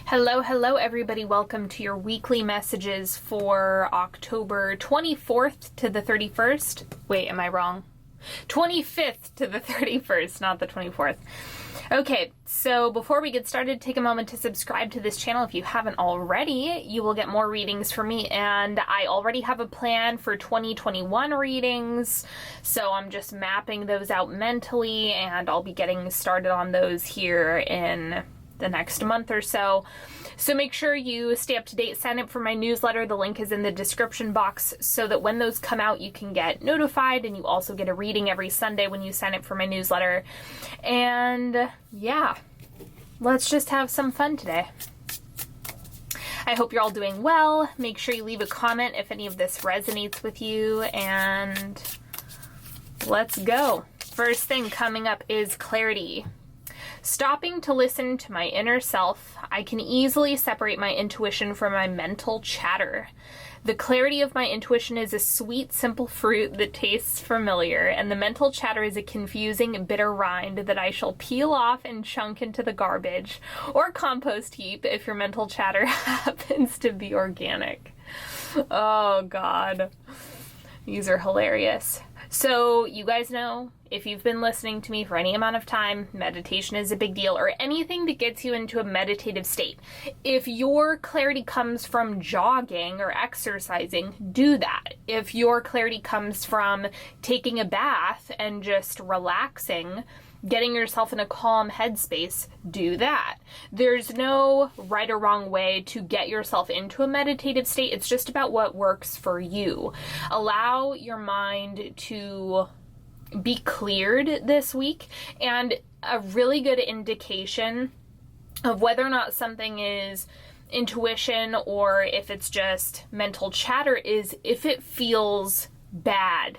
Hello, hello everybody. Welcome to your weekly messages for October 24th to the 31st. Wait, am I wrong? 25th to the 31st, not the 24th. Okay, so before we get started, take a moment to subscribe to this channel if you haven't already. You will get more readings from me, and I already have a plan for 2021 readings, so I'm just mapping those out mentally, and I'll be getting started on those here in the next month or so. So make sure you stay up to date, sign up for my newsletter. The link is in the description box so that when those come out, you can get notified, and you also get a reading every Sunday when you sign up for my newsletter. And yeah, let's just have some fun today. I hope you're all doing well. Make sure you leave a comment if any of this resonates with you, and let's go. First thing coming up is clarity. Stopping to listen to my inner self, I can easily separate my intuition from my mental chatter. The clarity of my intuition is a sweet, simple fruit that tastes familiar, and the mental chatter is a confusing, bitter rind that I shall peel off and chunk into the garbage or compost heap if your mental chatter happens to be organic. Oh, God. These are hilarious. So you guys know, if you've been listening to me for any amount of time, meditation is a big deal, or anything that gets you into a meditative state. If your clarity comes from jogging or exercising, do that. If your clarity comes from taking a bath and just relaxing, getting yourself in a calm headspace, do that. There's no right or wrong way to get yourself into a meditative state. It's just about what works for you. Allow your mind to be cleared this week, and a really good indication of whether or not something is intuition or if it's just mental chatter is if it feels bad.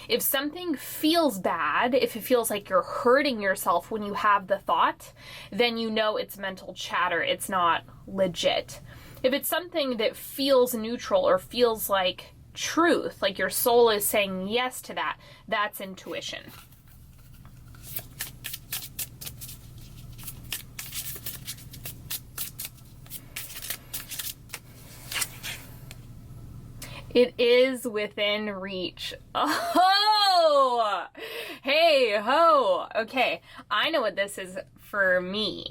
If something feels bad, if it feels like you're hurting yourself when you have the thought, then you know it's mental chatter. It's not legit. If it's something that feels neutral or feels like truth, like your soul is saying yes to that, that's intuition. It is within reach. Oh, hey ho. Okay, I know what this is for me,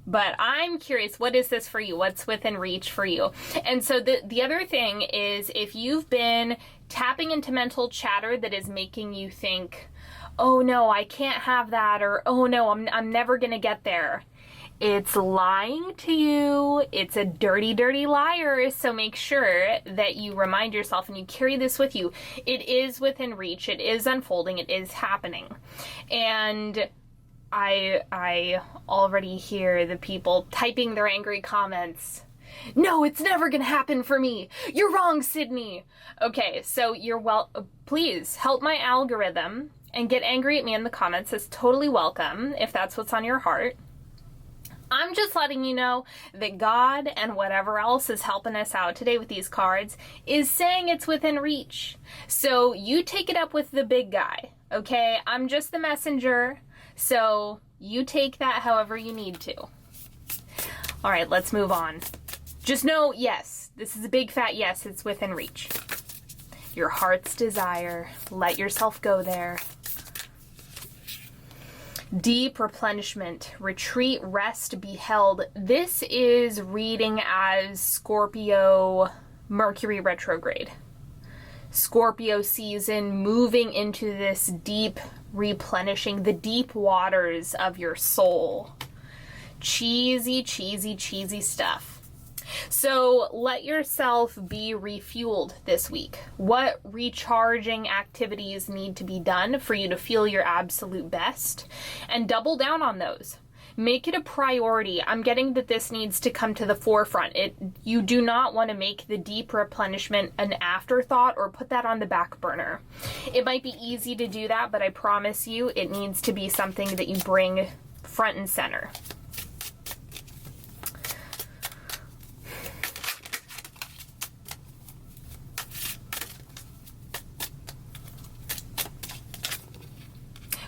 but I'm curious, what is this for you? What's within reach for you? And so the other thing is, if you've been tapping into mental chatter that is making you think, oh no, I can't have that, or oh no, I'm never gonna get there. It's lying to you. It's a dirty, dirty liar. So make sure that you remind yourself and you carry this with you. It is within reach. It is unfolding. It is happening. And I already hear the people typing their angry comments. No, it's never going to happen for me. You're wrong, Sydney. Okay, so please help my algorithm and get angry at me in the comments. It's totally welcome if that's what's on your heart. I'm just letting you know that God and whatever else is helping us out today with these cards is saying it's within reach. So you take it up with the big guy, okay? I'm just the messenger, so you take that however you need to. All right, let's move on. Just know, yes, this is a big fat yes, it's within reach. Your heart's desire, let yourself go there. Deep replenishment, retreat, rest, be held. This is reading as Scorpio Mercury retrograde. Scorpio season, moving into this deep replenishing, the deep waters of your soul. Cheesy, cheesy, cheesy stuff. So let yourself be refueled this week. What recharging activities need to be done for you to feel your absolute best? And double down on those. Make it a priority. I'm getting that this needs to come to the forefront. You do not want to make the deep replenishment an afterthought or put that on the back burner. It might be easy to do that, but I promise you it needs to be something that you bring front and center.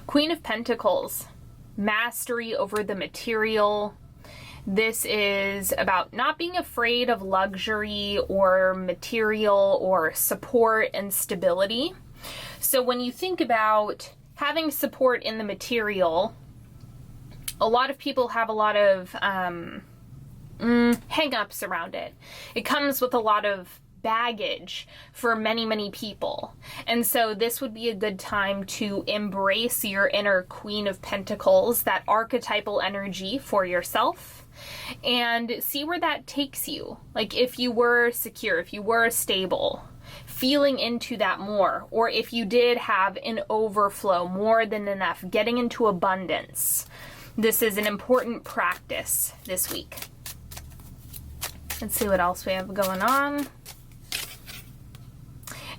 Queen of Pentacles, mastery over the material, This is about not being afraid of luxury or material or support and stability. So when you think about having support in the material, a lot of people have a lot of hang-ups around it. It comes with a lot of baggage for many, many people. And so this would be a good time to embrace your inner Queen of Pentacles, that archetypal energy for yourself, and see where that takes you. Like if you were secure, if you were stable, feeling into that more, or if you did have an overflow, more than enough, getting into abundance. This is an important practice this week. Let's see what else we have going on.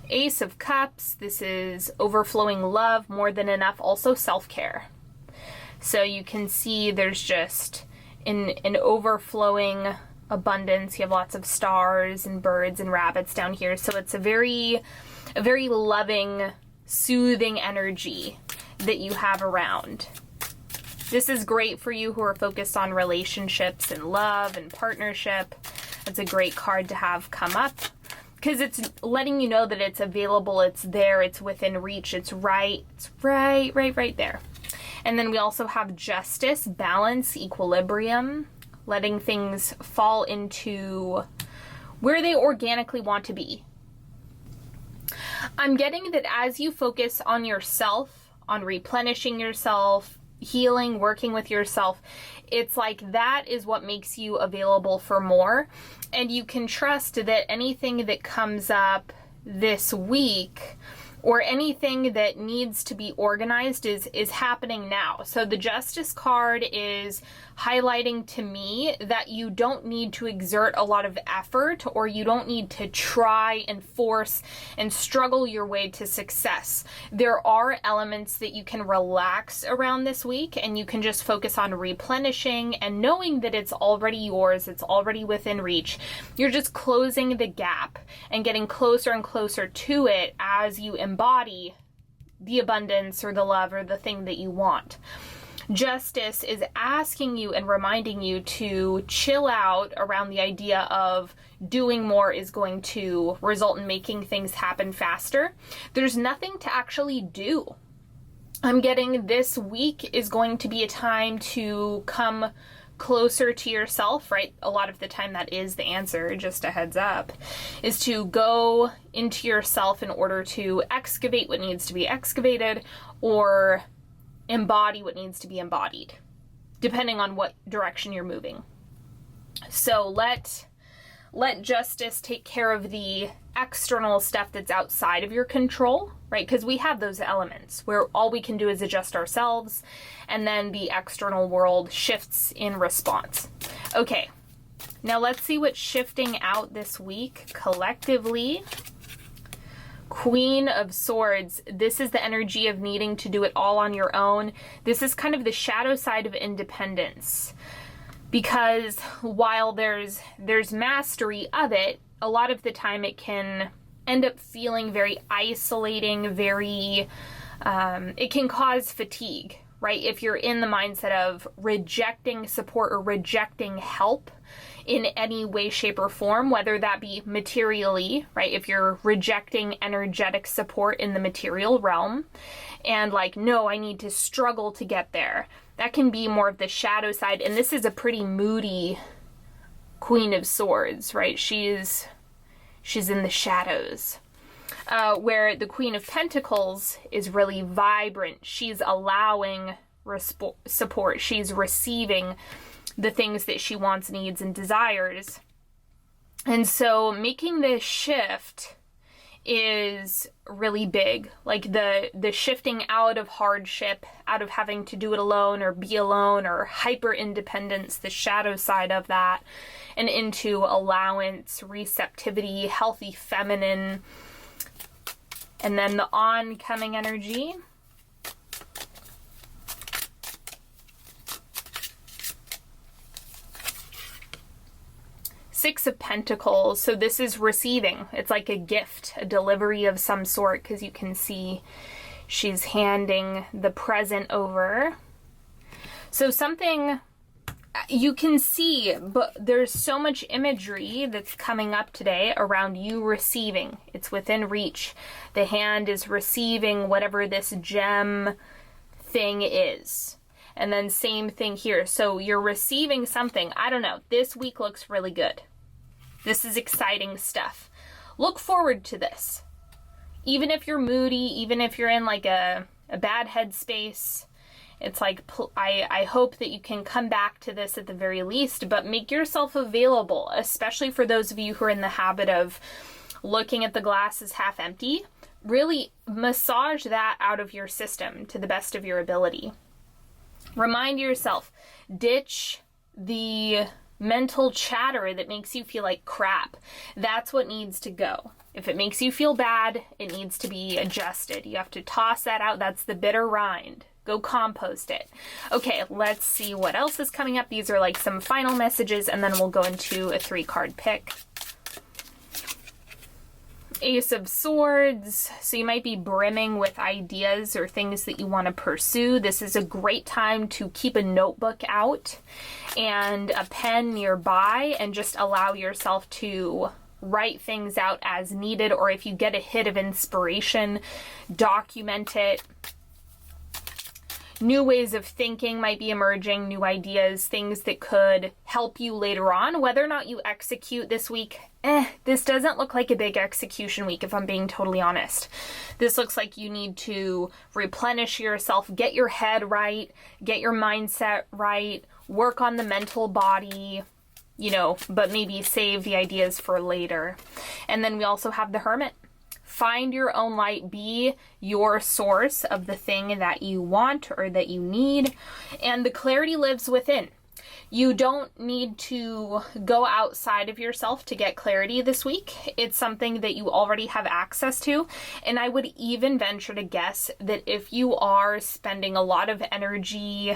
Ace of Cups. This is overflowing love, more than enough, also self-care. So you can see there's just an overflowing abundance. You have lots of stars and birds and rabbits down here. So it's a very loving, soothing energy that you have around. This is great for you who are focused on relationships and love and partnership. It's a great card to have come up because it's letting you know that it's available, it's there, it's within reach, it's right there. And then we also have Justice, balance, equilibrium, letting things fall into where they organically want to be. I'm getting that as you focus on yourself, on replenishing yourself, healing, working with yourself, it's like that is what makes you available for more. And you can trust that anything that comes up this week or anything that needs to be organized is happening now. So the Justice card is highlighting to me that you don't need to exert a lot of effort, or you don't need to try and force and struggle your way to success. There are elements that you can relax around this week, and you can just focus on replenishing and knowing that it's already yours, it's already within reach. You're just closing the gap and getting closer and closer to it as you embody the abundance or the love or the thing that you want. Justice is asking you and reminding you to chill out around the idea of doing more is going to result in making things happen faster. There's nothing to actually do. I'm getting this week is going to be a time to come closer to yourself, right? A lot of the time that is the answer, just a heads up, is to go into yourself in order to excavate what needs to be excavated or embody what needs to be embodied, depending on what direction you're moving. So let Justice take care of the external stuff that's outside of your control, right? Because we have those elements where all we can do is adjust ourselves, and then the external world shifts in response. Okay, now let's see what's shifting out this week collectively. Queen of Swords. This is the energy of needing to do it all on your own. This is kind of the shadow side of independence, because while there's mastery of it, a lot of the time it can end up feeling very isolating, it can cause fatigue, right? If you're in the mindset of rejecting support or rejecting help in any way, shape, or form, whether that be materially, right? If you're rejecting energetic support in the material realm and like, no, I need to struggle to get there. That can be more of the shadow side. And this is a pretty moody Queen of Swords, right? She's in the shadows. Where the Queen of Pentacles is really vibrant. She's allowing support. She's receiving the things that she wants, needs, and desires. And so making this shift is really big. Like the shifting out of hardship, out of having to do it alone or be alone or hyper independence, the shadow side of that, and into allowance, receptivity, healthy feminine. And then the oncoming energy. Six of Pentacles. So this is receiving. It's like a gift, a delivery of some sort, because you can see she's handing the present over. So something you can see, but there's so much imagery that's coming up today around you receiving. It's within reach. The hand is receiving whatever this gem thing is. And then same thing here. So you're receiving something. I don't know. This week looks really good. This is exciting stuff. Look forward to this. Even if you're moody, even if you're in like a bad headspace, it's like, I hope that you can come back to this at the very least, but make yourself available, especially for those of you who are in the habit of looking at the glass as half empty. Really massage that out of your system to the best of your ability. Remind yourself, ditch the mental chatter that makes you feel like crap. That's what needs to go. If it makes you feel bad, it needs to be adjusted. You have to toss that out. That's the bitter rind. Go compost it. Okay, let's see what else is coming up. These are like some final messages, and then we'll go into a 3-card pick. Ace of Swords. So you might be brimming with ideas or things that you want to pursue. This is a great time to keep a notebook out and a pen nearby and just allow yourself to write things out as needed, or if you get a hit of inspiration, document it. New ways of thinking might be emerging, new ideas, things that could help you later on. Whether or not you execute this week, this doesn't look like a big execution week, if I'm being totally honest. This looks like you need to replenish yourself, get your head right, get your mindset right, work on the mental body, but maybe save the ideas for later. And then we also have the Hermit. Find your own light, be your source of the thing that you want or that you need, and the clarity lives within. You don't need to go outside of yourself to get clarity this week. It's something that you already have access to, and I would even venture to guess that if you are spending a lot of energy,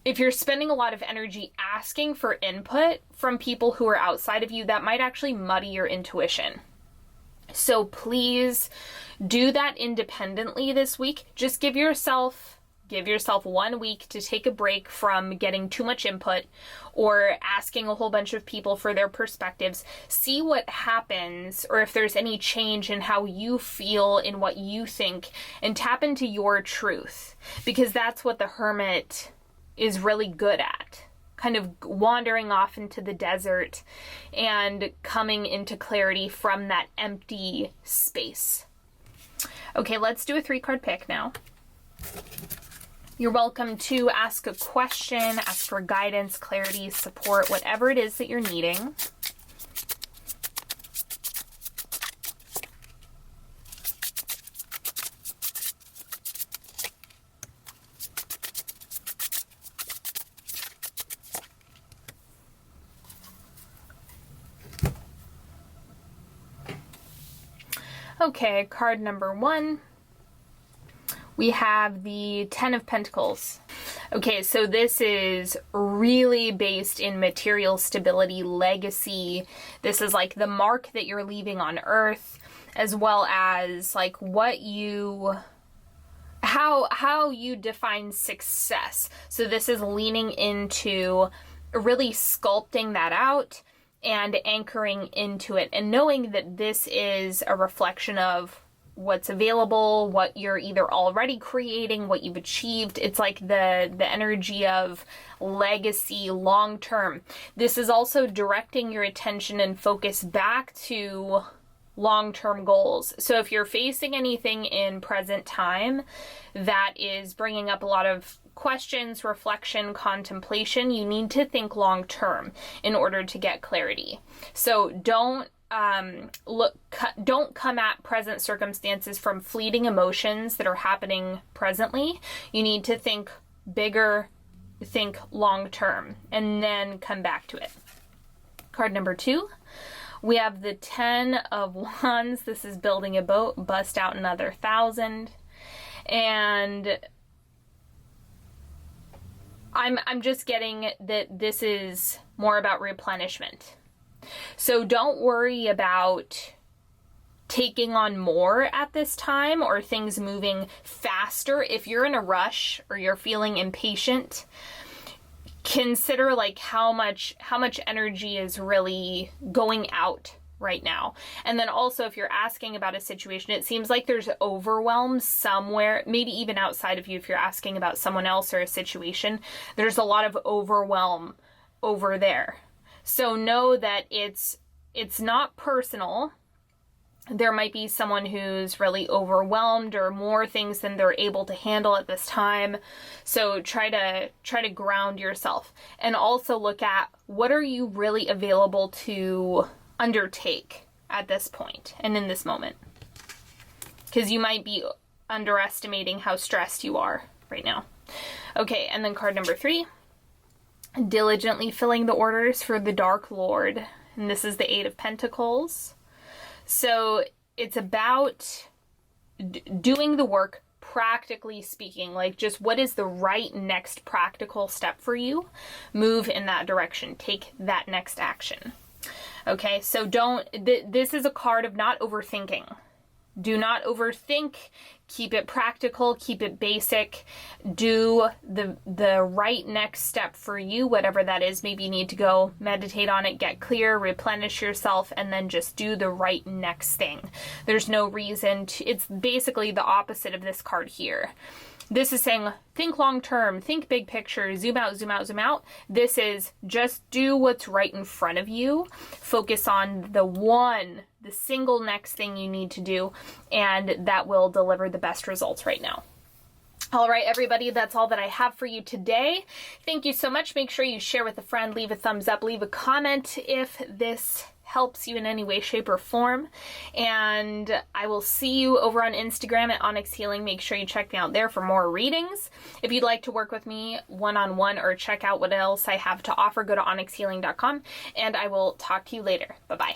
if you're spending a lot of energy asking for input from people who are outside of you, that might actually muddy your intuition. So please do that independently this week. Just give yourself 1 week to take a break from getting too much input or asking a whole bunch of people for their perspectives. See what happens, or if there's any change in how you feel, in what you think, and tap into your truth, because that's what the Hermit is really good at. Kind of wandering off into the desert and coming into clarity from that empty space. Okay, let's do a 3-card pick now. You're welcome to ask a question, ask for guidance, clarity, support, whatever it is that you're needing. Okay, card number 1. We have the 10 of Pentacles. Okay, so this is really based in material stability, legacy. This is like the mark that you're leaving on Earth, as well as like how you define success. So this is leaning into really sculpting that out and anchoring into it, and knowing that this is a reflection of what's available, what you're either already creating, what you've achieved. It's like the energy of legacy long term. This is also directing your attention and focus back to long-term goals. So if you're facing anything in present time that is bringing up a lot of questions, reflection, contemplation, you need to think long-term in order to get clarity. So don't come at present circumstances from fleeting emotions that are happening presently. You need to think bigger, think long-term, and then come back to it. Card number 2. We have the 10 of Wands. This is building a boat, bust out another 1,000. And I'm just getting that this is more about replenishment. So don't worry about taking on more at this time or things moving faster. If you're in a rush or you're feeling impatient, consider like how much energy is really going out right now. And then also, if you're asking about a situation, it seems like there's overwhelm somewhere, maybe even outside of you. If you're asking about someone else or a situation, there's a lot of overwhelm over there. So know that it's not personal. There might be someone who's really overwhelmed or more things than they're able to handle at this time. So try to ground yourself, and also look at what are you really available to undertake at this point and in this moment. Because you might be underestimating how stressed you are right now. Okay, and then card number 3, diligently filling the orders for the Dark Lord. And this is the 8 of Pentacles. So it's about doing the work, practically speaking, like just what is the right next practical step for you? Move in that direction. Take that next action. Okay, so this is a card of not overthinking. Do not overthink. Keep it practical, keep it basic. Do the right next step for you, whatever that is. Maybe you need to go meditate on it, get clear, replenish yourself, and then just do the right next thing. There's no reason to, it's basically the opposite of this card here. This is saying, think long term, think big picture, zoom out, zoom out, zoom out. This is just do what's right in front of you. Focus on the single next thing you need to do, and that will deliver the best results right now. All right, everybody, that's all that I have for you today. Thank you so much. Make sure you share with a friend, leave a thumbs up, leave a comment if this helps you in any way, shape, or form. And I will see you over on Instagram at Onyx Healing. Make sure you check me out there for more readings. If you'd like to work with me one-on-one or check out what else I have to offer, go to onyxhealing.com, and I will talk to you later. Bye-bye.